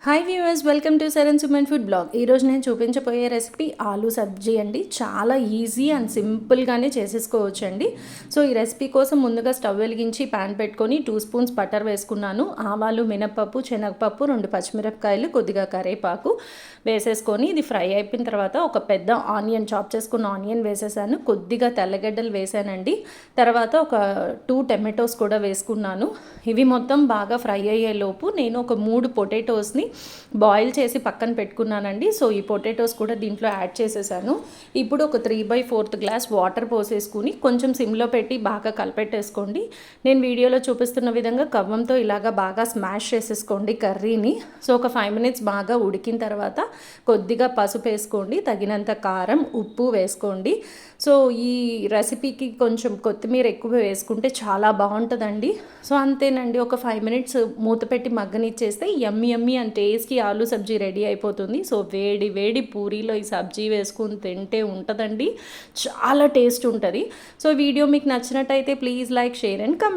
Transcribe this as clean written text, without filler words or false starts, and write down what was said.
Hi viewers, welcome to Saran Suman food blog. ఈరోజు నేను చూపించబోయే రెసిపీ ఆలూ సబ్జీ అండి. చాలా ఈజీ అండ్ సింపుల్గానే చేసేసుకోవచ్చు అండి. సో ఈ రెసిపీ కోసం ముందుగా స్టవ్ వెలిగించి ప్యాన్ పెట్టుకొని 2 స్పూన్స్ బటర్ వేసుకున్నాను. ఆవాలు, మినప్పప్పు, శనగపప్పు, 2 పచ్చిమిరపకాయలు, కొద్దిగా కరివేపాకు వేసేసుకొని ఇది ఫ్రై అయిపోయిన తర్వాత ఒక పెద్ద ఆనియన్, చాప్ చేసుకున్న ఆనియన్ వేసేసాను. కొద్దిగా తెల్లగడ్డలు వేసానండి. తర్వాత ఒక 2 టమాటోస్ కూడా వేసుకున్నాను. ఇవి మొత్తం బాగా ఫ్రై అయ్యేలోపు నేను ఒక 3 పొటాటోస్ని బాయిల్ చేసి పక్కన పెట్టుకున్నానండి. సో ఈ పొటాటోస్ కూడా దీంట్లో యాడ్ చేసేసాను. ఇప్పుడు ఒక 3/4 గ్లాస్ వాటర్ పోసేసుకుని కొంచెం సిమ్లో పెట్టి బాగా కలిపెట్టేసుకోండి. నేను వీడియోలో చూపిస్తున్న విధంగా కవ్వంతో ఇలాగా బాగా స్మాష్ చేసేసుకోండి కర్రీని. సో ఒక 5 మినిట్స్ బాగా ఉడికిన తర్వాత కొద్దిగా పసుపు వేసుకోండి, తగినంత కారం, ఉప్పు వేసుకోండి. సో ఈ రెసిపీకి కొంచెం కొత్తిమీర ఎక్కువ వేసుకుంటే చాలా బాగుంటుందండి. సో అంతేనండి, ఒక 5 మినిట్స్ మూత పెట్టి మగ్గనిచ్చేస్తే yummy yummy and tasty aloo sabzi ready అయిపోతుంది. సో వేడి వేడి పూరీలో ఈ సబ్జీ వేసుకుని తింటే ఉంటుందండి, చాలా టేస్ట్ ఉంటుంది. సో వీడియో మీకు నచ్చినట్టయితే please like, share and comment.